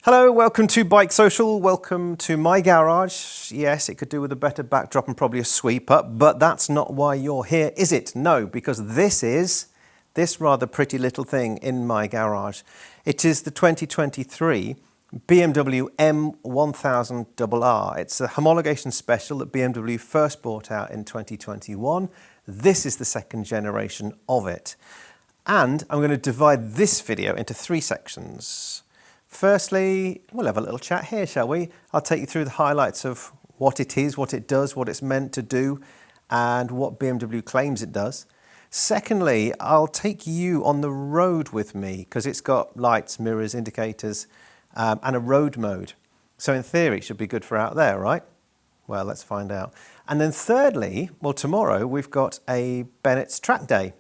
Hello, welcome to BikeSocial, welcome to my garage. Yes, it could do with a better backdrop and probably a sweep up, but that's not why you're here, is it? No, because this is this rather pretty little thing in my garage. It is the 2023 BMW M1000RR. It's a homologation special that BMW first brought out in 2021. This is the second generation of it. And I'm going to divide this video into three sections. Firstly, we'll have a little chat here, shall we? I'll take you through the highlights of what it is, what it does, what it's meant to do, and what BMW claims it does. Secondly, I'll take you on the road with me because it's got lights, mirrors, indicators, and a road mode. So in theory, it should be good for out there, right? Well, let's find out. And then thirdly, well, tomorrow we've got a Bennetts track day.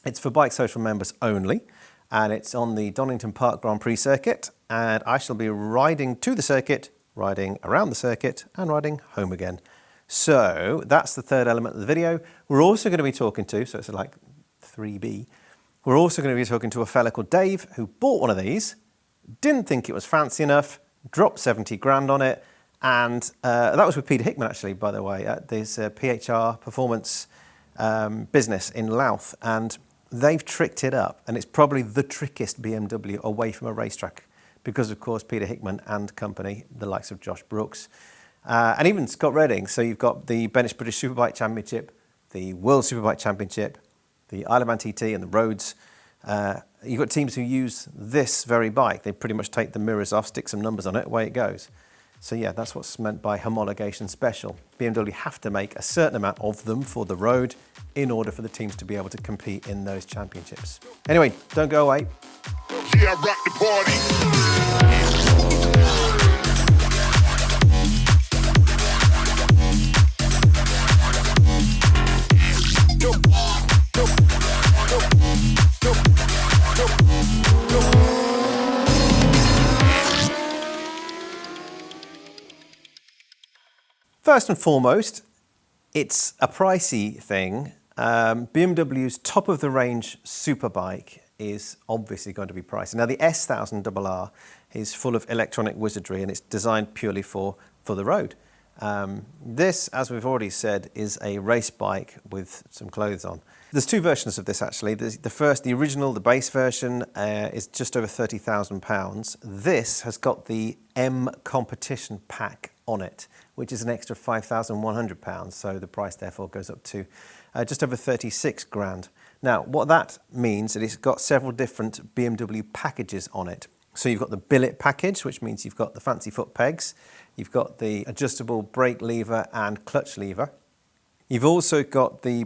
It's for BikeSocial members only, and it's on the Donington Park Grand Prix circuit. And I shall be riding to the circuit, riding around the circuit, and riding home again. So that's the third element of the video. We're also going to be talking to, so it's like 3B, we're also going to be talking to a fella called Dave who bought one of these, didn't think it was fancy enough, dropped 70 grand on it, and that was with Peter Hickman actually, by the way, at this PHR performance business in Louth, and they've tricked it up, and it's probably the trickiest BMW away from a racetrack. Because, of course, Peter Hickman and company, the likes of Josh Brooks, and even Scott Redding. So you've got the Bennetts British Superbike Championship, the World Superbike Championship, the Isle of Man TT and the roads. You've got teams who use this very bike. They pretty much take the mirrors off, stick some numbers on it, away it goes. So yeah, that's what's meant by homologation special. BMW have to make a certain amount of them for the road in order for the teams to be able to compete in those championships. Anyway, don't go away. Yeah, rock the party. First and foremost, it's a pricey thing. BMW's top-of-the-range superbike is obviously going to be pricey. Now, the S1000RR is full of electronic wizardry, and it's designed purely for the road. This, as we've already said, is a race bike with some clothes on. There's two versions of this, actually. The original, the base version, is just over £30,000. This has got the M competition pack on it, which is an extra £5,100. So the price, therefore, goes up to just over 36 grand. Now, what that means is it's got several different BMW packages on it. So you've got the billet package, which means you've got the fancy foot pegs. You've got the adjustable brake lever and clutch lever. You've also got the,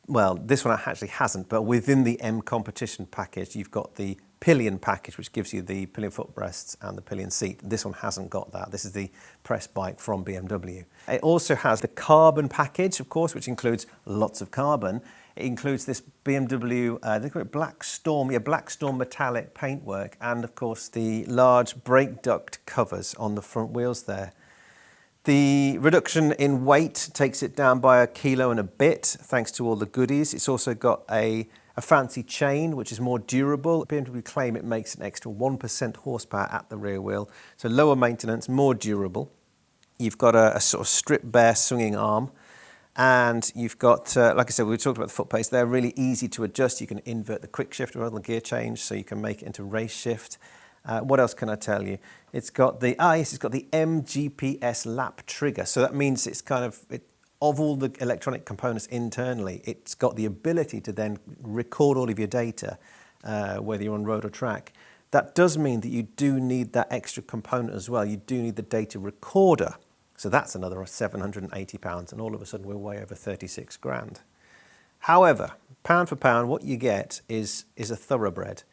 well, this one actually hasn't, but within the M competition package, you've got the pillion package, which gives you the pillion footrests and the pillion seat. This one hasn't got that. This is the press bike from BMW. It also has the carbon package, of course, which includes lots of carbon. It includes this BMW, they call it Black Storm metallic paintwork, and of course the large brake duct covers on the front wheels there. The reduction in weight takes it down by 1 kilo and a bit, thanks to all the goodies. It's also got a fancy chain, which is more durable. BMW claim it makes an extra 1% horsepower at the rear wheel, so lower maintenance, more durable. You've got a sort of stripped bare swinging arm. And you've got, like I said, we talked about the foot pace. They're really easy to adjust. You can invert the quick shift rather than the gear change, so you can make it into race shift. What else can I tell you? It's got the MGPS lap trigger. So that means it's kind of, of all the electronic components internally, it's got the ability to then record all of your data, whether you're on road or track. That does mean that you do need that extra component as well. You do need the data recorder. So that's another £780, and all of a sudden we're way over 36 grand. However, pound for pound, what you get is a thoroughbred.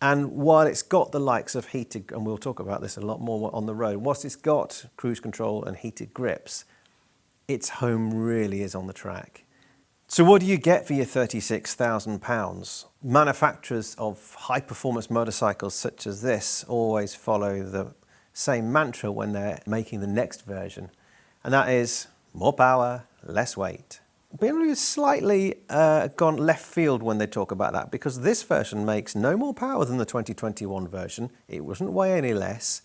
And while it's got the likes of heated, and we'll talk about this a lot more on the road, whilst it's got cruise control and heated grips, its home really is on the track. So what do you get for your £36,000? Manufacturers of high-performance motorcycles such as this always follow the same mantra when they're making the next version, and that is more power, less weight. BMW has slightly gone left field when they talk about that, because this version makes no more power than the 2021 version. It doesn't weigh any less,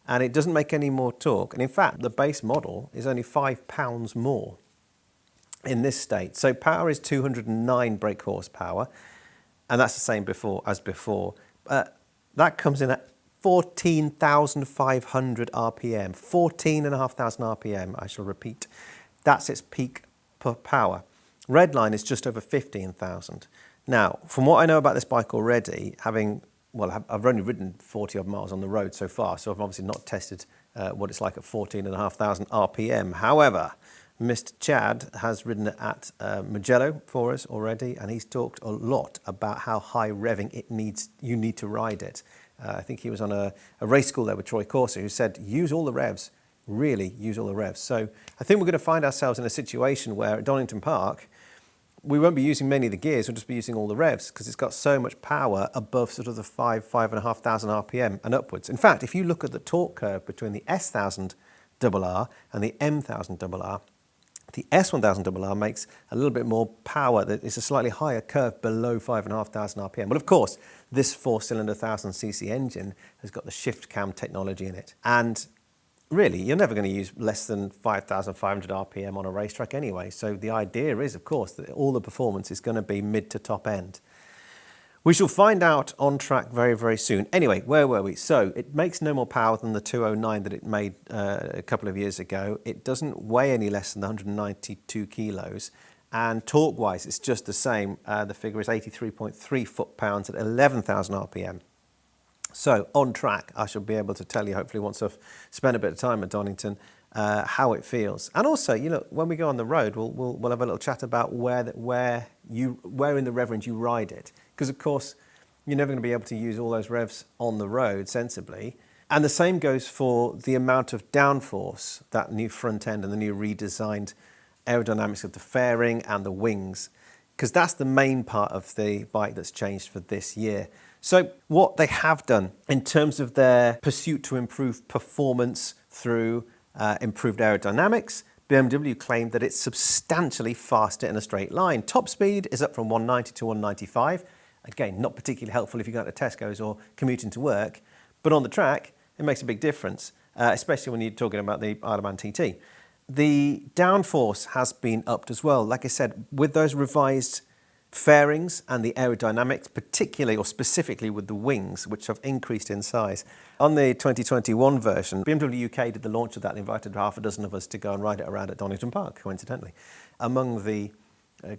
and it doesn't make any more torque. And in fact, the base model is only £5 more in this state. So power is 209 brake horsepower, and that's the same as before. That comes in at 14,500 RPM, 14,500 RPM, I shall repeat. That's its peak power. Redline is just over 15,000. Now, from what I know about this bike already, I've only ridden 40 odd miles on the road so far, so I've obviously not tested what it's like at 14,500 RPM. However, Mr. Chad has ridden it at Mugello for us already, and he's talked a lot about how high revving you need to ride it. I think he was on a race school there with Troy Corser, who said, use all the revs, really use all the revs. So I think we're going to find ourselves in a situation where at Donington Park, we won't be using many of the gears, we'll just be using all the revs, because it's got so much power above sort of the 5,500 RPM and upwards. In fact, if you look at the torque curve between the S1000RR and the M1000RR, the S1000RR makes a little bit more power. It's a slightly higher curve below 5,500 RPM. But of course, this four-cylinder 1000cc engine has got the shift cam technology in it. And really, you're never going to use less than 5,500 RPM on a racetrack anyway. So the idea is, of course, that all the performance is going to be mid to top end. We shall find out on track very, very soon. Anyway, where were we? So it makes no more power than the 209 that it made a couple of years ago. It doesn't weigh any less than 192 kilos. And torque-wise, it's just the same. The figure is 83.3 foot-pounds at 11,000 RPM. So on track, I shall be able to tell you, hopefully once I've spent a bit of time at Donington, how it feels. And also, you know, when we go on the road, we'll have a little chat about where in the rev range you ride it. Because of course, you're never going to be able to use all those revs on the road sensibly. And the same goes for the amount of downforce, that new front end and the new redesigned aerodynamics of the fairing and the wings, because that's the main part of the bike that's changed for this year. So what they have done in terms of their pursuit to improve performance through improved aerodynamics, BMW claimed that it's substantially faster in a straight line. Top speed is up from 190 to 195. Again, not particularly helpful if you go to Tesco's or commuting to work, but on the track, it makes a big difference, especially when you're talking about the Isle of Man TT. The downforce has been upped as well. Like I said, with those revised fairings and the aerodynamics, particularly or specifically with the wings, which have increased in size. On the 2021 version, BMW UK did the launch of that and invited half a dozen of us to go and ride it around at Donington Park, coincidentally. Among the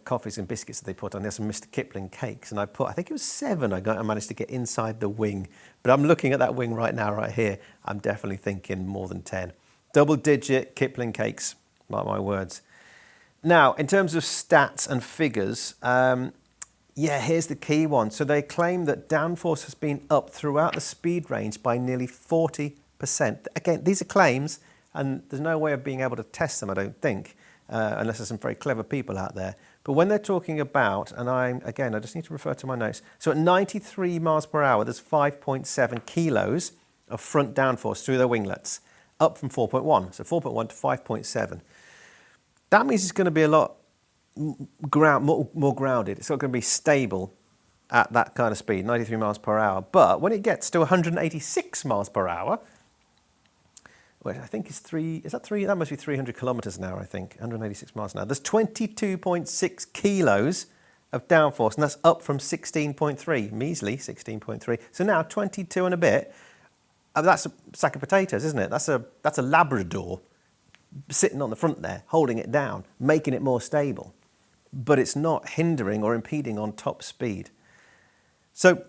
coffees and biscuits that they put on, there's some Mr. Kipling cakes, and I think it was 7 I managed to get inside the wing. But I'm looking at that wing right now, right here. I'm definitely thinking more than 10. Double-digit Kipling cakes, mark my words. Now, in terms of stats and figures, here's the key one. So they claim that downforce has been up throughout the speed range by nearly 40%. Again, these are claims, and there's no way of being able to test them, I don't think, unless there's some very clever people out there. But when they're talking about, and I just need to refer to my notes. So at 93 miles per hour, there's 5.7 kilos of front downforce through their winglets, up from 4.1. So 4.1 to 5.7. That means it's going to be a lot more grounded. It's not going to be stable at that kind of speed, 93 miles per hour. But when it gets to 186 miles per hour, which I think is that must be 300 kilometers an hour, I think, 186 miles an hour. There's 22.6 kilos of downforce, and that's up from 16.3, measly 16.3. So now 22 and a bit, that's a sack of potatoes, isn't it? That's a Labrador sitting on the front there, holding it down, making it more stable. But it's not hindering or impeding on top speed. So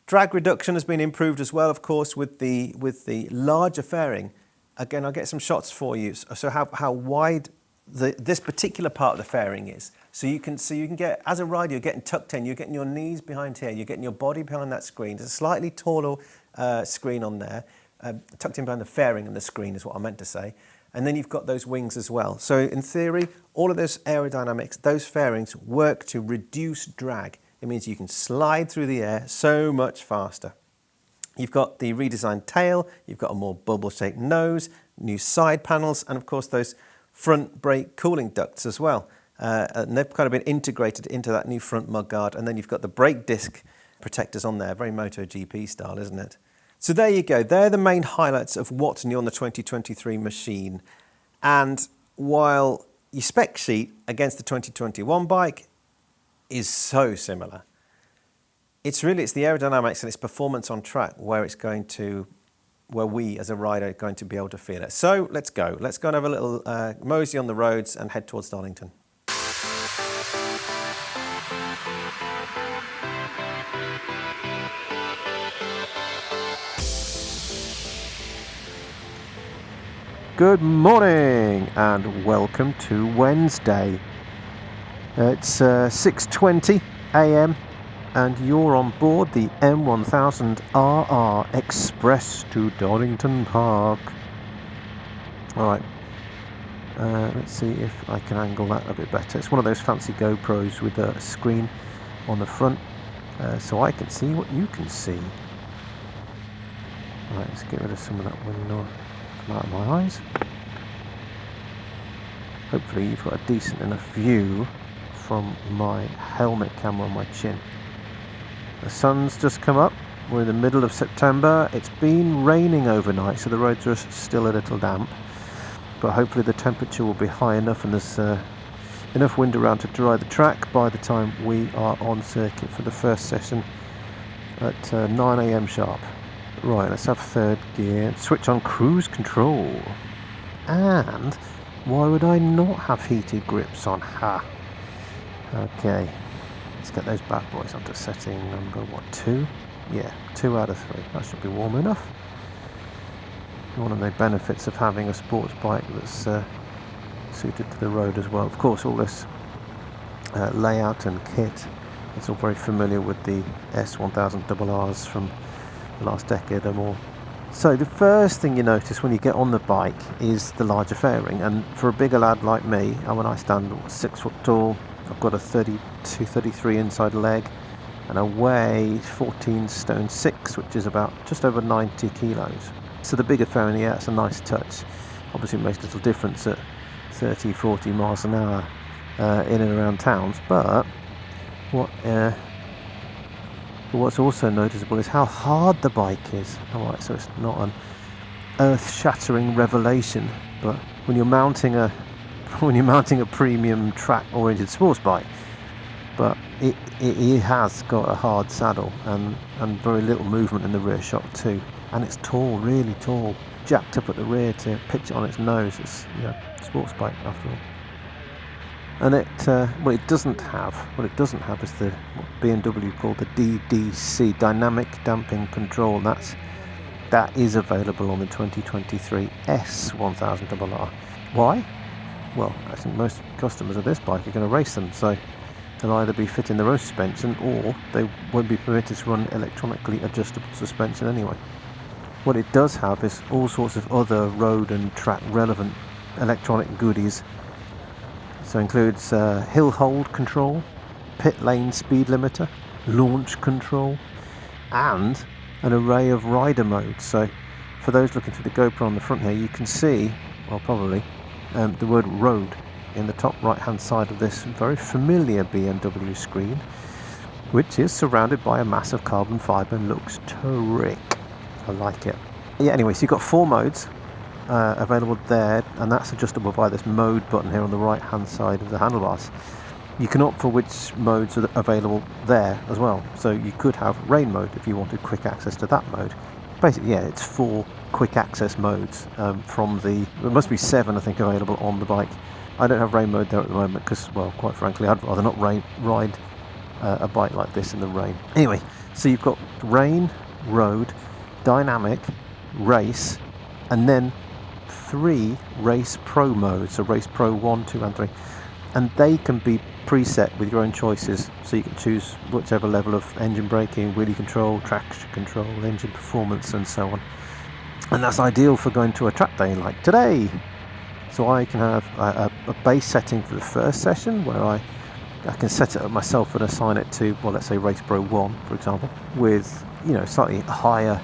drag reduction has been improved as well, of course, with the larger fairing. Again, I'll get some shots for you. So how wide this particular part of the fairing is. So you can get, as a rider, you're getting tucked in, you're getting your knees behind here, you're getting your body behind that screen. There's a slightly taller screen on there, tucked in behind the fairing and the screen is what I meant to say. And then you've got those wings as well. So in theory, all of those aerodynamics, those fairings work to reduce drag. It means you can slide through the air so much faster. You've got the redesigned tail, you've got a more bubble-shaped nose, new side panels, and of course those front brake cooling ducts as well. and they've kind of been integrated into that new front mudguard, and then you've got the brake disc protectors on there, very MotoGP style, isn't it? So there you go. They're the main highlights of what's new on the 2023 machine. And while your spec sheet against the 2021 bike is so similar, it's the aerodynamics and its performance on track where we as a rider are going to be able to feel it. So let's go. Let's go and have a little mosey on the roads and head towards Donington. Good morning and welcome to Wednesday. It's 6:20 a.m. and you're on board the M1000RR Express to Donington Park. Alright, let's see if I can angle that a bit better. It's one of those fancy GoPros with a screen on the front, so I can see what you can see. Right, let's get rid of some of that window out of my eyes. Hopefully you've got a decent enough view from my helmet camera on my chin. The sun's just come up. We're in the middle of September. It's been raining overnight, so the roads are still a little damp, but hopefully the temperature will be high enough and there's enough wind around to dry the track by the time we are on circuit for the first session at 9 a.m. sharp. Right, let's have third gear, switch on cruise control. And why would I not have heated grips on? Ha! Okay, let's get those bad boys onto setting number, 2? Yeah, 2 out of 3. That should be warm enough. One of the benefits of having a sports bike that's suited to the road as well. Of course, all this layout and kit, it's all very familiar with the S1000RRs from the last decade or more. So the first thing you notice when you get on the bike is the larger fairing, and for a bigger lad like me, and when I stand 6 foot tall, I've got a 32-33 inside leg and I weigh 14 stone 6, which is about just over 90 kilos. So the bigger fairing, yeah, it's a nice touch. Obviously it makes a little difference at 30-40 miles an hour in and around towns, but what's also noticeable is how hard the bike is. Alright, so it's not an earth-shattering revelation, but when you're mounting a premium track-oriented sports bike, but it has got a hard saddle and very little movement in the rear shock too, and it's tall, really tall, jacked up at the rear to pitch it on its nose. It's sports bike after all. And what it doesn't have is what BMW call the DDC, Dynamic Damping Control. That is available on the 2023 S1000RR. Why? Well, I think most customers of this bike are going to race them, so they'll either be fitting their own suspension or they won't be permitted to run electronically adjustable suspension anyway. What it does have is all sorts of other road and track relevant electronic goodies. So includes hill hold control, pit lane speed limiter, launch control, and an array of rider modes. So for those looking through the GoPro on the front here, you can see, well probably, the word road in the top right hand side of this very familiar BMW screen, which is surrounded by a massive carbon fibre and looks terrific. I like it. Yeah, anyway, so you've got 4 modes available there, and that's adjustable by this mode button here on the right hand side of the handlebars. You can opt for which modes are available there as well, so you could have rain mode if you wanted quick access to that mode. Basically, yeah, it's 4 quick access modes there must be 7 I think available on the bike. I don't have rain mode there at the moment because, well, quite frankly, I'd rather not ride a bike like this in the rain. Anyway, so you've got rain, road, dynamic, race, and then 3 Race Pro modes, so Race Pro 1, 2 and 3, and they can be preset with your own choices, so you can choose whichever level of engine braking, wheelie control, traction control, engine performance and so on, and that's ideal for going to a track day like today. So I can have a base setting for the first session where I can set it up myself and assign it to, well, let's say Race Pro 1 for example, with slightly higher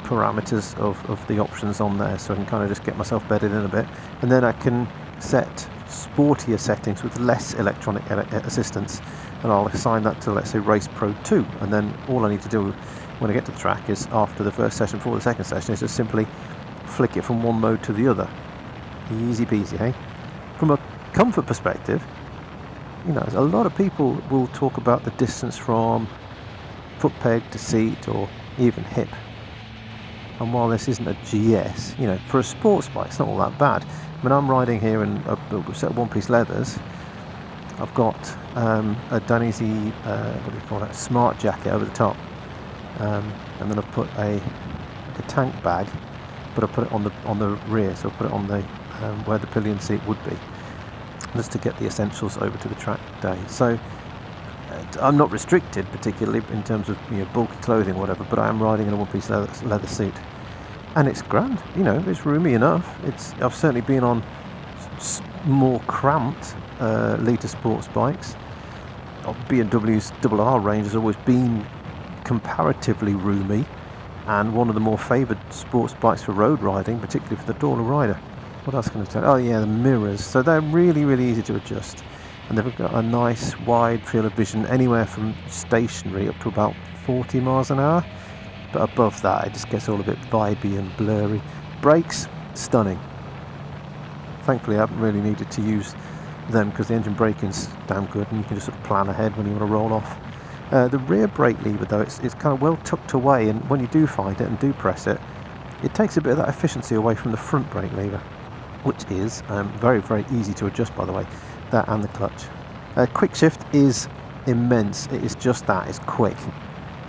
parameters of the options on there, so I can kind of just get myself bedded in a bit, and then I can set sportier settings with less electronic assistance, and I'll assign that to, let's say, Race Pro 2, and then all I need to do when I get to the track is, after the first session, before the second session, is just simply flick it from one mode to the other. Easy peasy, hey? From a comfort perspective, you know, a lot of people will talk about the distance from foot peg to seat or even hip. And while this isn't a GS, you know, for a sports bike, it's not all that bad. When I'm riding here in a set of one-piece leathers, I've got a Danese, what do you call it, smart jacket over the top. And then I've put a tank bag, but I put it on the rear, so I put it on the where the pillion seat would be, just to get the essentials over to the track day. So I'm not restricted particularly in terms of, you know, bulky clothing or whatever, but I am riding in a one-piece leather seat, and it's grand. You know, it's roomy enough. I've certainly been on more cramped litre sports bikes. BMW's RR range has always been comparatively roomy, and one of the more favoured sports bikes for road riding, particularly for the taller rider. What else can I tell you? Oh yeah, the mirrors. So they're really, really easy to adjust, and they've got a nice wide field of vision, anywhere from stationary up to about 40 miles an hour. But above that, it just gets all a bit vibey and blurry. Brakes, stunning. Thankfully, I haven't really needed to use them because the engine braking's damn good, and you can just sort of plan ahead when you want to roll off. The rear brake lever, though, it's kind of well tucked away, and when you do find it and do press it, it takes a bit of that efficiency away from the front brake lever, which is very, very easy to adjust, by the way, that and the clutch. Quick shift is immense. It is just that, it's quick.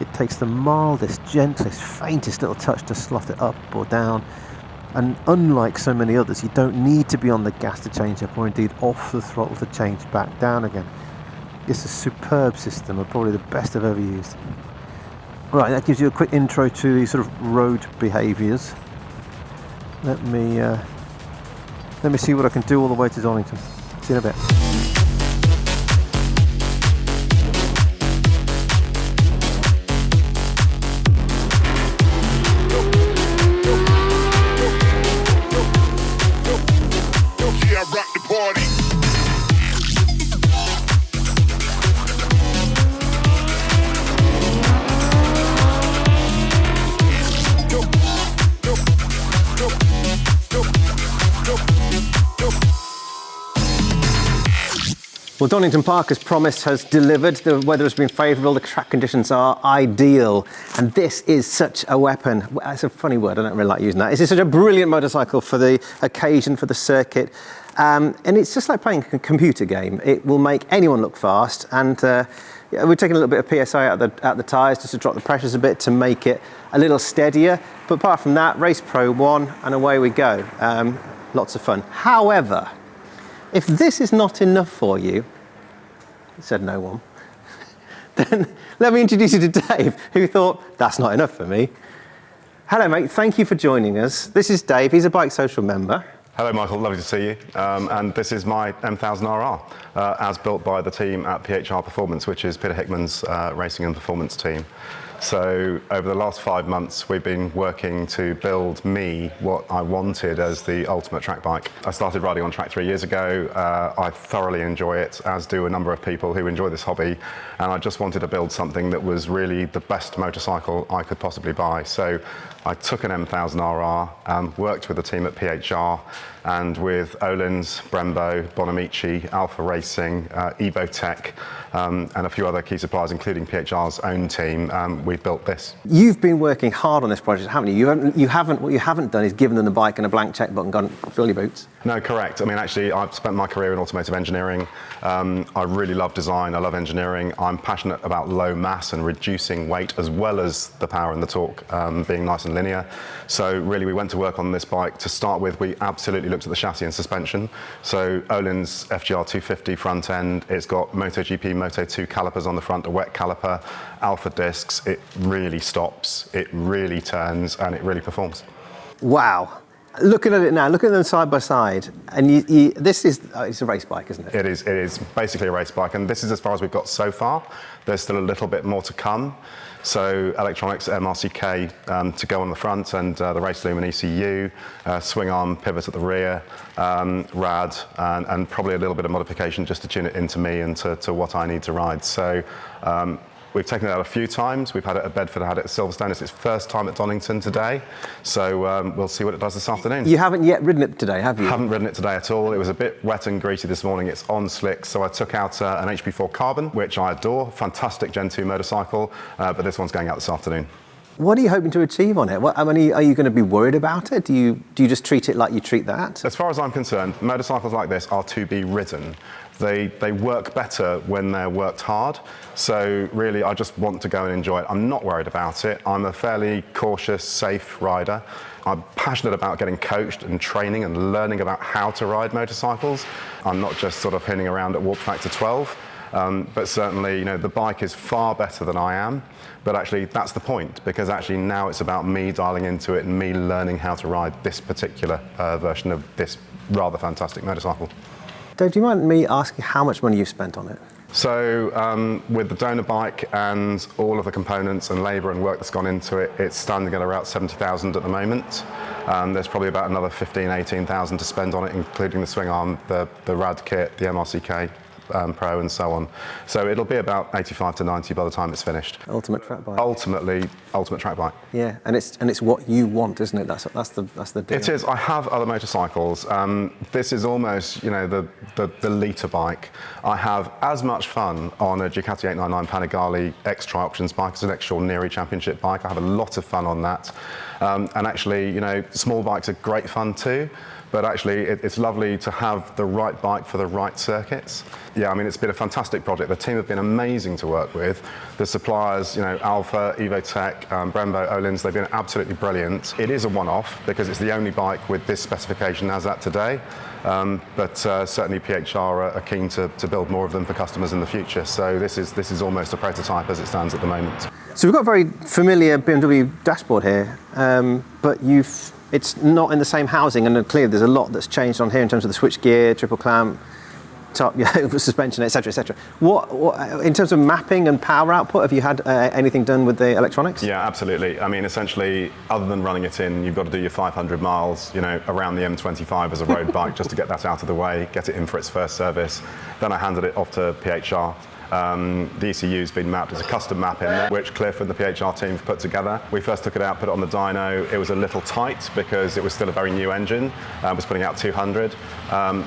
It takes the mildest, gentlest, faintest little touch to slot it up or down, and unlike so many others, you don't need to be on the gas to change up, or indeed off the throttle to change back down again. It's a superb system, and probably the best I've ever used. Right, that gives you a quick intro to the sort of road behaviours. Let me see what I can do all the way to Donington. See you in a bit. Yeah, I rock the party. Well, Donington Park, as promised, has delivered. The weather has been favourable, the track conditions are ideal, and this is such a weapon. It's a funny word, I don't really like using that. This is such a brilliant motorcycle for the occasion, for the circuit, and it's just like playing a computer game. It will make anyone look fast, and we're taking a little bit of PSI out the tyres just to drop the pressures a bit to make it a little steadier. But apart from that, Race Pro 1, and away we go. Lots of fun. However, if this is not enough for you, said no one, then let me introduce you to Dave, who thought, that's not enough for me. Hello, mate. Thank you for joining us. This is Dave. He's a BikeSocial member. Hello, Michael. Lovely to see you. And this is my M1000RR, as built by the team at PHR Performance, which is Peter Hickman's racing and performance team. So over the last 5 months, we've been working to build me what I wanted as the ultimate track bike. I started riding on track 3 years ago. I thoroughly enjoy it, as do a number of people who enjoy this hobby. And I just wanted to build something that was really the best motorcycle I could possibly buy. So I took an M1000RR, worked with the team at PHR, and with Öhlins, Brembo, Bonamici, Alpha Racing, Evo Tech, and a few other key suppliers, including PHR's own team, we've built this. You've been working hard on this project, haven't you? What you haven't done is given them the bike and a blank checkbook and gone, fill your boots. No, correct. I mean, actually, I've spent my career in automotive engineering. I really love design, I love engineering. I'm passionate about low mass and reducing weight, as well as the power and the torque being nice and linear. So really, we went to work on this bike. To start with, we absolutely looked at the chassis and suspension. So Öhlins FGR 250 front end, it's got MotoGP Moto 2 calipers on the front, a wet caliper, Alpha discs. It really stops, it really turns, and it really performs. Wow. Looking at it now, looking at them side by side, and this is it's a race bike, isn't it? It is basically a race bike, and this is as far as we've got so far. There's still a little bit more to come. So electronics, MRCK to go on the front, and the race loom and ECU, swing arm pivot at the rear, rad, and probably a little bit of modification just to tune it into me and to what I need to ride. So we've taken it out a few times. We've had it at Bedford, had it at Silverstone. It's its first time at Donington today. So we'll see what it does this afternoon. You haven't yet ridden it today, have you? Haven't ridden it today at all. It was a bit wet and greasy this morning. It's on slicks. So I took out an HP4 Carbon, which I adore. Fantastic Gen 2 motorcycle. But this one's going out this afternoon. What are you hoping to achieve on it? Are you going to be worried about it? Do you just treat it like you treat that? As far as I'm concerned, motorcycles like this are to be ridden. They work better when they're worked hard. So really, I just want to go and enjoy it. I'm not worried about it. I'm a fairly cautious, safe rider. I'm passionate about getting coached and training and learning about how to ride motorcycles. I'm not just sort of hitting around at warp factor 12. But certainly, the bike is far better than I am. But actually, that's the point, because actually now it's about me dialing into it and me learning how to ride this particular version of this rather fantastic motorcycle. Dave, do you mind me asking how much money you've spent on it? So with the donor bike and all of the components and labour and work that's gone into it, it's standing at around 70,000 at the moment. There's probably about another 15,000, 18,000 to spend on it, including the swing arm, the rad kit, the MRCK Pro and so on. So it'll be about 85 to 90 by the time it's finished. Ultimate track bike. Ultimately, ultimate track bike. Yeah, and it's what you want, isn't it? That's the deal. It is. I have other motorcycles. This is almost, the liter bike. I have as much fun on a Ducati 899 Panigale X Tri-Options bike as an Neri Championship bike. I have a lot of fun on that. And actually, small bikes are great fun too. But actually, it's lovely to have the right bike for the right circuits. Yeah, I mean, it's been a fantastic project. The team have been amazing to work with. The suppliers, Alpha, Evotech, Brembo, Öhlins, they've been absolutely brilliant. It is a one-off because it's the only bike with this specification as at today. But certainly PHR are keen to build more of them for customers in the future. So this is almost a prototype as it stands at the moment. So we've got a very familiar BMW dashboard here, but it's not in the same housing, and clearly there's a lot that's changed on here in terms of the switch gear, triple clamp, top, suspension, etc., etc. What in terms of mapping and power output, have you had anything done with the electronics? Yeah, absolutely. I mean, essentially, other than running it in, you've got to do your 500 miles, around the M25 as a road bike, just to get that out of the way, get it in for its first service. Then I handed it off to PHR. The ECU's been mapped. There's a custom map in there, which Cliff and the PHR team have put together. We first took it out, put it on the dyno. It was a little tight because it was still a very new engine. It was putting out 200.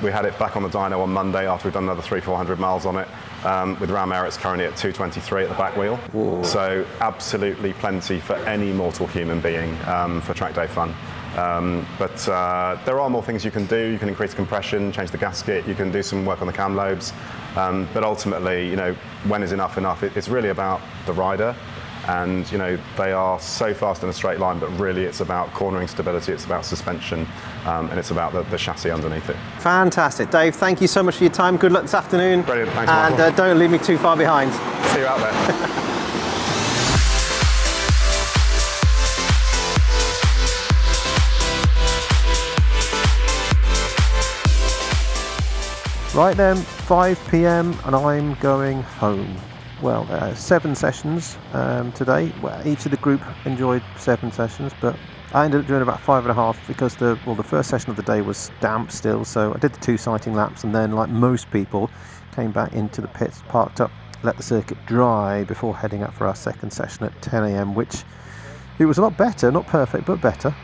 We had it back on the dyno on Monday after we'd done another 300-400 miles on it. With ram air, it's currently at 223 at the back wheel. Whoa. So absolutely plenty for any mortal human being for track day fun. But there are more things you can do. You can increase compression, change the gasket, you can do some work on the cam lobes. But ultimately, when is enough? It's really about the rider. And they are so fast in a straight line, but really it's about cornering stability, it's about suspension, and it's about the chassis underneath it. Fantastic. Dave, thank you so much for your time. Good luck this afternoon. Brilliant, thanks, Michael. And don't leave me too far behind. See you out there. Right then, 5 p.m. and I'm going home. Well, 7 sessions today. Well, each of the group enjoyed 7 sessions, but I ended up doing about 5.5 because the first session of the day was damp still, so I did the 2 sighting laps and then, like most people, came back into the pits, parked up, let the circuit dry before heading out for our second session at 10 a.m, which it was a lot better, not perfect, but better.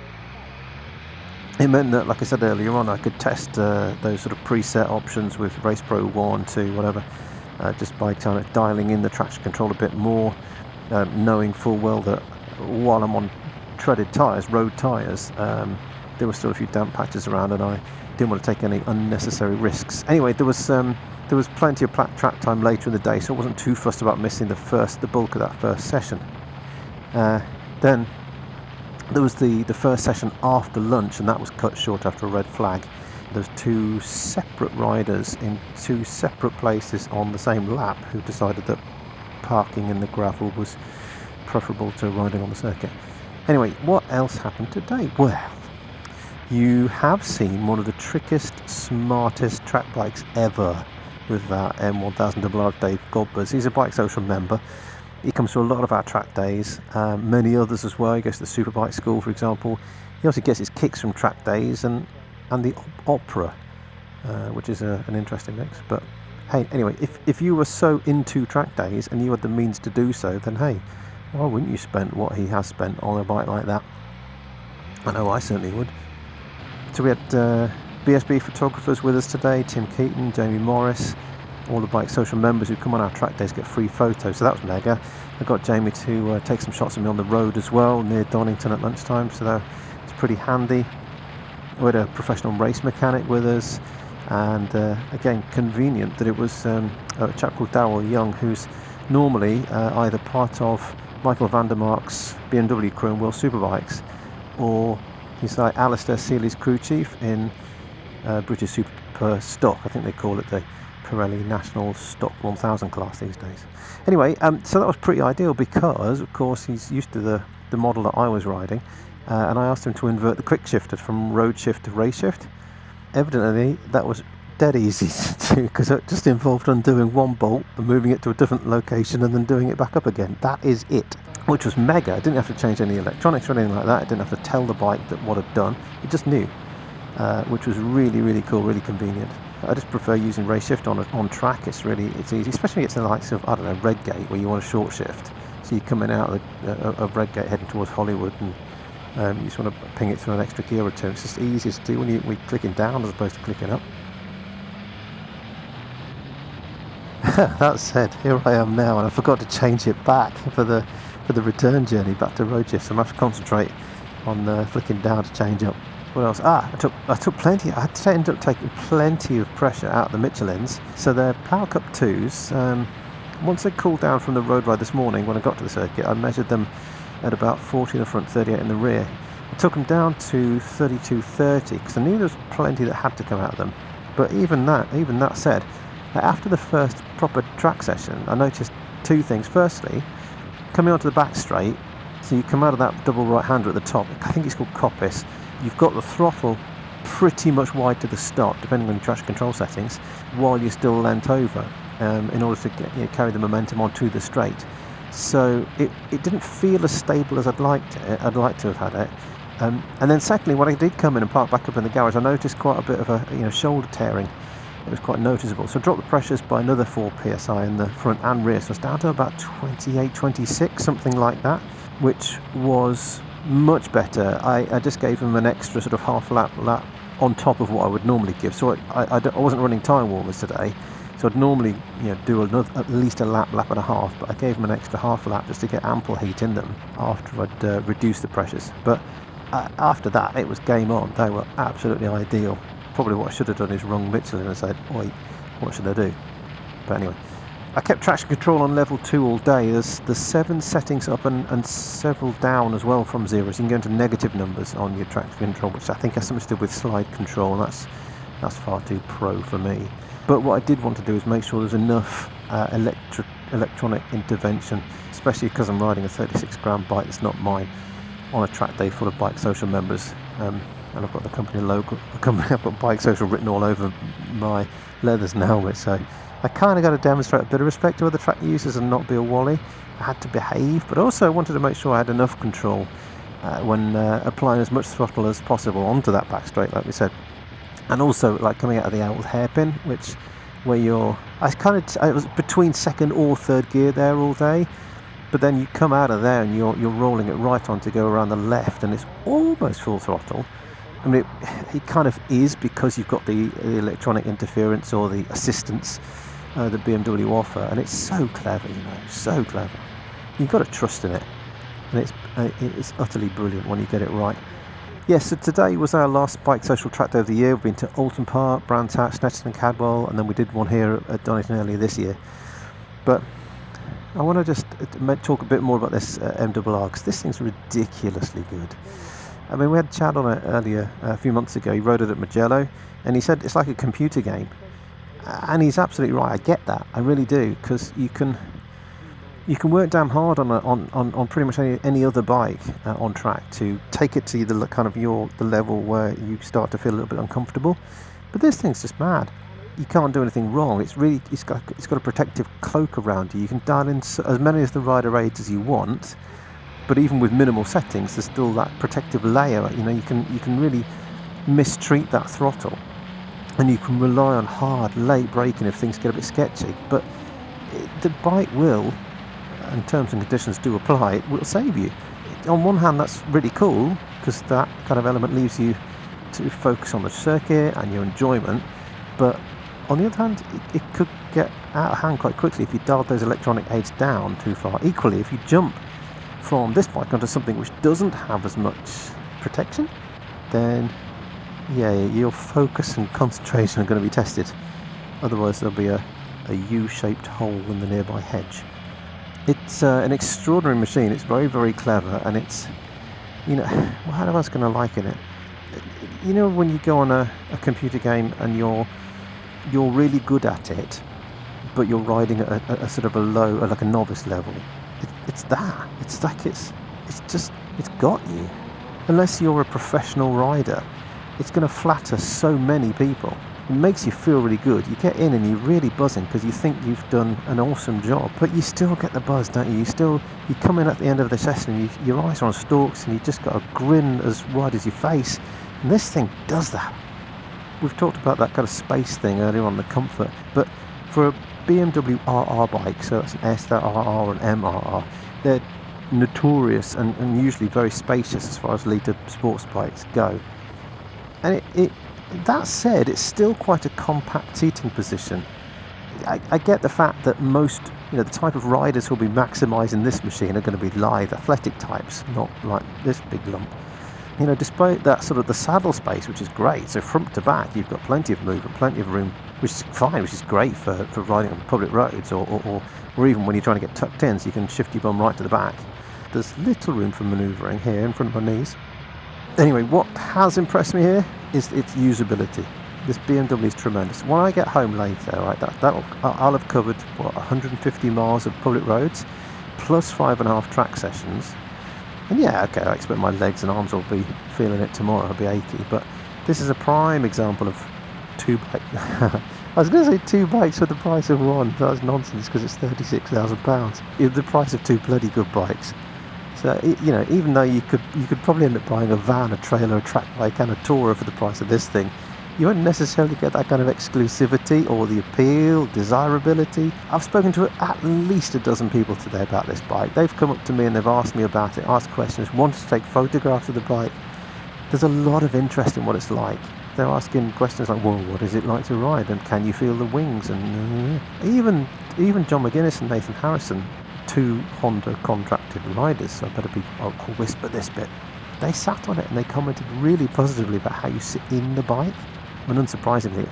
It meant that, like I said earlier on, I could test those sort of preset options with Race Pro 1, 2, whatever, just by kind of dialing in the traction control a bit more, knowing full well that while I'm on treaded tyres, road tyres, there were still a few damp patches around and I didn't want to take any unnecessary risks. Anyway, there was plenty of track time later in the day, so I wasn't too fussed about missing the bulk of that first session. Then there was the first session after lunch, and that was cut short after a red flag. There's 2 separate riders in 2 separate places on the same lap who decided that parking in the gravel was preferable to riding on the circuit. Anyway, what else happened today? Well, You have seen one of the trickiest, smartest track bikes ever with that M1000RR Dave Godbers. He's a BikeSocial member. He comes to a lot of our track days, many others as well. He goes to the Superbike school, for example. He also gets his kicks from track days and the opera, which is an interesting mix. But hey, anyway, if you were so into track days and you had the means to do so, then hey, why wouldn't you spend what he has spent on a bike like that? I know I certainly would. So we had BSB photographers with us today, Tim Keaton, Jamie Morris. All the BikeSocial members who come on our track days get free photos, so that was mega. I got Jamie to take some shots of me on the road as well, near Donington at lunchtime, so that was pretty handy. We had a professional race mechanic with us, and again, convenient that it was a chap called Darryl Young, who's normally either part of Michael van der Mark's BMW crew and World Superbikes, or he's like Alistair Seeley's crew chief in British Super Stock. I think they call it the Pirelli National Stock 1000 class these days. Anyway, so that was pretty ideal because, of course, he's used to the model that I was riding, and I asked him to invert the quick shifter from road shift to race shift. Evidently, that was dead easy to do because it just involved undoing one bolt and moving it to a different location and then doing it back up again. That is it, which was mega. I didn't have to change any electronics or anything like that. I didn't have to tell the bike that what I'd done. It just knew, which was really, really cool, really convenient. I just prefer using race shift on track. It's easy, especially it's the likes of, I don't know, Redgate, where you want a short shift. So you're coming out of Redgate heading towards Hollywood, and you just want to ping it through an extra gear or two. It's just easier to do when you're clicking down as opposed to clicking up. That said, here I am now, and I forgot to change it back for the return journey back to road shift. So I'm going to have to concentrate on flicking down to change up. What else? I took plenty. I had to end up taking plenty of pressure out of the Michelins. So they're Power Cup 2s. Once they cooled down from the road ride this morning, when I got to the circuit, I measured them at about 40 in the front, 38 in the rear. I took them down to 32.30 because I knew there was plenty that had to come out of them. But even that said, after the first proper track session, I noticed two things. Firstly, coming onto the back straight, so you come out of that double right-hander at the top. I think it's called Coppice. You've got the throttle pretty much wide to the stop, depending on your traction control settings, while you're still leant over in order to carry the momentum onto the straight. So it didn't feel as stable as I'd like to have had it. And then secondly, when I did come in and park back up in the garage, I noticed quite a bit of a shoulder tearing. It was quite noticeable. So I dropped the pressures by another 4 psi in the front and rear. So it's down to about 28, 26, something like that, which was much better. I just gave them an extra sort of half lap on top of what I would normally give. So I wasn't running tyre warmers today, so I'd normally do at least a lap and a half, but I gave them an extra half lap just to get ample heat in them after I'd reduced the pressures. But after that, it was game on. They were absolutely ideal. Probably what I should have done is rung Michelin and said, "Oi, what should I do?" But anyway, I kept traction control on level 2 all day. There's 7 settings up and several down as well from 0. So you can go into negative numbers on your traction control, which I think has something to do with slide control, and that's far too pro for me. But what I did want to do is make sure there's enough electronic intervention, especially because I'm riding a 36 grand bike that's not mine, on a track day full of BikeSocial members. And I've got the company logo, I've got BikeSocial written all over my leathers and helmet, so I kind of got to demonstrate a bit of respect to other track users and not be a wally. I had to behave, but also I wanted to make sure I had enough control when applying as much throttle as possible onto that back straight, like we said. And also, like coming out of the old hairpin, I was between second or third gear there all day, but then you come out of there and you're rolling it right on to go around the left, and it's almost full throttle. I mean, it kind of is because you've got the electronic interference or the assistance that BMW offer, and it's so clever, so clever. You've got to trust in it, and it's utterly brilliant when you get it right. Yes, so today was our last BikeSocial track day of the year. We've been to Alton Park, Brands Hatch, Snetterton and Cadwell, and then we did one here at Donington earlier this year. But I want to just talk a bit more about this MRR, because this thing's ridiculously good. I mean, we had Chad on it earlier, a few months ago. He rode it at Mugello, and he said it's like a computer game. And he's absolutely right. I get that. I really do, because you can You can work damn hard on pretty much any other bike on track to take it to the level where you start to feel a little bit uncomfortable. But this thing's just mad. You can't do anything wrong. It's got a protective cloak around you. You can dial in as many of the rider aids as you want, but even with minimal settings, there's still that protective layer. You can really mistreat that throttle, and you can rely on hard late braking if things get a bit sketchy. But the bike will, and terms and conditions do apply, it will save you. On one hand, that's really cool because that kind of element leaves you to focus on the circuit and your enjoyment, but on the other hand, it could get out of hand quite quickly if you dialed those electronic aids down too far. Equally, if you jump from this bike onto something which doesn't have as much protection, then yeah, your focus and concentration are going to be tested. Otherwise there'll be a U-shaped hole in the nearby hedge. It's an extraordinary machine. It's very, very clever, and it's, how am I going to liken it? When you go on a computer game and you're really good at it, but you're riding at a sort of a low, like a novice level. It's that. It's like it's got you. Unless you're a professional rider, it's going to flatter so many people. It makes you feel really good. You get in and you're really buzzing because you think you've done an awesome job, but you still get the buzz, don't you? You come in at the end of the session and your eyes are on stalks and you've just got a grin as wide as your face. And this thing does that. We've talked about that kind of space thing earlier on, the comfort, but for a BMW RR bike, so it's an S, RR or an MRR, they're notorious and usually very spacious as far as leader sports bikes go. And that said, it's still quite a compact seating position. I get the fact that most, the type of riders who'll be maximising this machine are going to be lithe, athletic types, not like this big lump. Despite that sort of the saddle space, which is great, so front to back, you've got plenty of movement, plenty of room, which is fine, which is great for riding on public roads, or even when you're trying to get tucked in, so you can shift your bum right to the back. There's little room for manoeuvring here in front of my knees. Anyway, what has impressed me here is its usability. This BMW is tremendous. When I get home later, right, I'll have covered 150 miles of public roads, plus 5.5 track sessions. And yeah, okay, I expect my legs and arms will be feeling it tomorrow, I'll be achy, but this is a prime example of two bikes. I was going to say two bikes for the price of one. That's nonsense because it's £36,000. The price of two bloody good bikes. So, even though you could probably end up buying a van, a trailer, a track bike and a tourer for the price of this thing, you won't necessarily get that kind of exclusivity or the appeal, desirability. I've spoken to at least a dozen people today about this bike. They've come up to me and they've asked me about it, asked questions, wanted to take photographs of the bike. There's a lot of interest in what it's like. They're asking questions like, well, what is it like to ride? And can you feel the wings? And even John McGuinness and Nathan Harrison, two Honda contracted riders, so I'll whisper this bit. They sat on it and they commented really positively about how you sit in the bike. And unsurprisingly,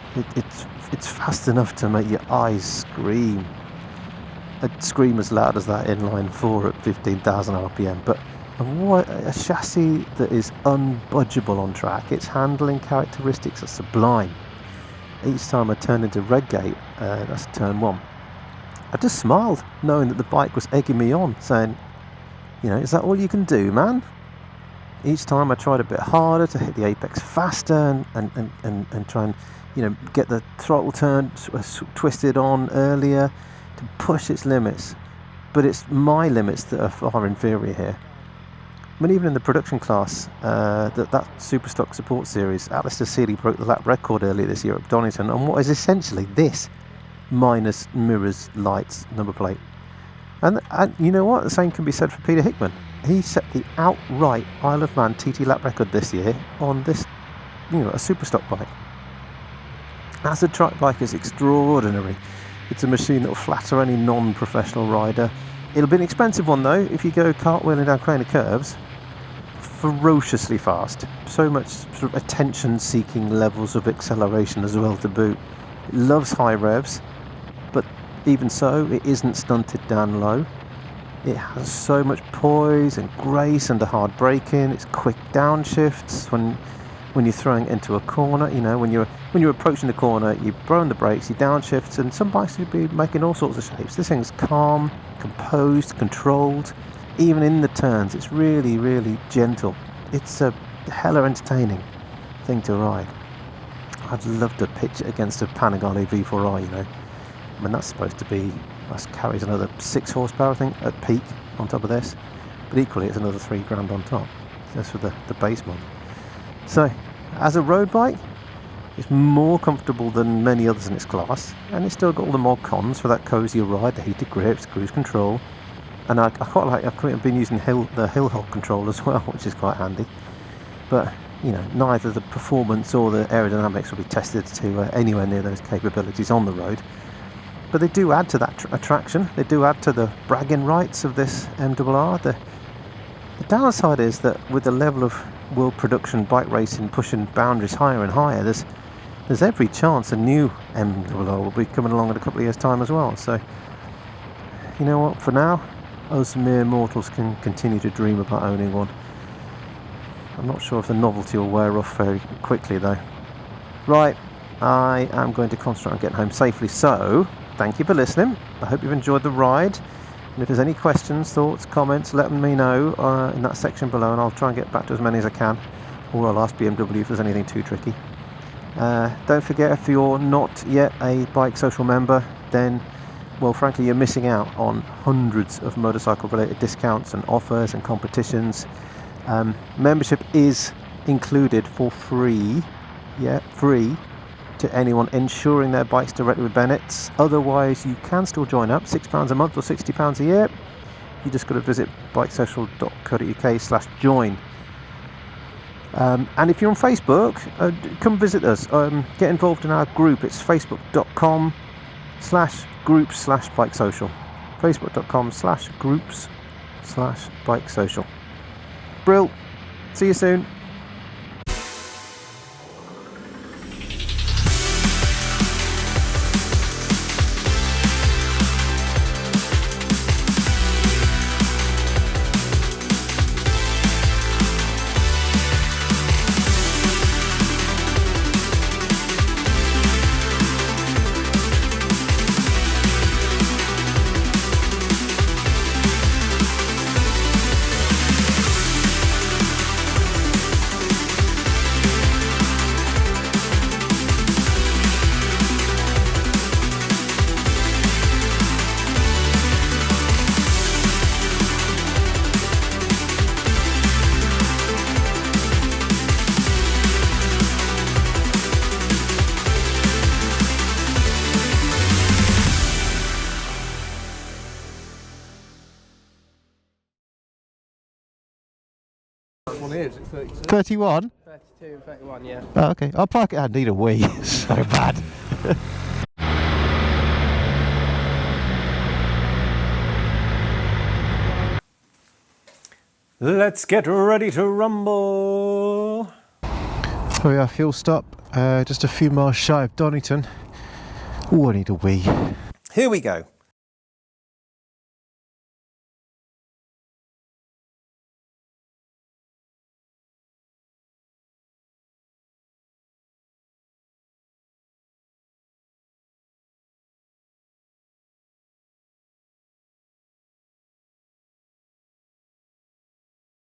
it's fast enough to make your eyes scream. I'd scream as loud as that inline 4 at 15,000 RPM, but what a chassis that is unbudgeable on track. Its handling characteristics are sublime. Each time I turned into Redgate, that's turn 1, I just smiled, knowing that the bike was egging me on, saying, is that all you can do, man? Each time I tried a bit harder to hit the apex faster and try and, get the throttle turn twisted on earlier to push its limits. But it's my limits that are far inferior here. I mean, even in the production class, that Superstock Support Series, Alistair Seeley broke the lap record earlier this year at Donington on what is essentially this, minus mirrors, lights, number plate. And you know what? The same can be said for Peter Hickman. He set the outright Isle of Man TT lap record this year on this, a Superstock bike. As a track bike, is extraordinary. It's a machine that will flatter any non-professional rider. It'll be an expensive one though, if you go cartwheeling down Craner curves. Ferociously fast. So much sort of attention-seeking levels of acceleration as well to boot. It loves high revs, but even so, it isn't stunted down low. It has so much poise and grace under hard braking. It's quick downshifts when when you're throwing into a corner. You know, when you're approaching the corner, you're throwing the brakes, you downshifts, and some bikes will be making all sorts of shapes. This thing's calm, composed, controlled. Even in the turns, it's really, really gentle. It's a hella entertaining thing to ride. I'd love to pitch it against a Panigale V4i, you know. I mean, that's supposed to be, that carries another 6 horsepower, I think, at peak on top of this. But equally, it's another £3,000 on top. That's for the base mod. So, as a road bike, it's more comfortable than many others in its class, and it's still got all the mod cons for that cozier ride, the heated grips, cruise control, and I quite like. I've been using the hill hold control as well, which is quite handy. But you know, neither the performance or the aerodynamics will be tested to anywhere near those capabilities on the road. But they do add to that attraction. They do add to the bragging rights of this M1000R. The downside is that with the level of world production bike racing pushing boundaries higher and higher, there's every chance a new M1000R will be coming along in a couple of years' time as well. So, you know what, for now, us mere mortals can continue to dream about owning one. I'm not sure if the novelty will wear off very quickly though. Right, I am going to concentrate on getting home safely, so thank you for listening. I hope you've enjoyed the ride. And if there's any questions, thoughts, comments, let me know in that section below, and I'll try and get back to as many as I can. Or I'll ask BMW if there's anything too tricky. Don't forget, if you're not yet a BikeSocial member, then, well, frankly, you're missing out on hundreds of motorcycle-related discounts and offers and competitions. Membership is included for free, free, to anyone insuring their bikes directly with Bennetts. Otherwise, you can still join up, £6 a month or £60 a year. You just got to visit bikesocial.co.uk/join. And if you're on Facebook, come visit us. Get involved in our group. It's facebook.com/groups/bikesocial. facebook.com/groups/bikesocial. Brill. See you soon. One here, is it 32? 31? 32 and 31, yeah. Oh, okay. I'll park it. I need a wee. So bad. Let's get ready to rumble. Oh yeah, fuel stop. Just a few miles shy of Donington. Oh, I need a wee. Here we go.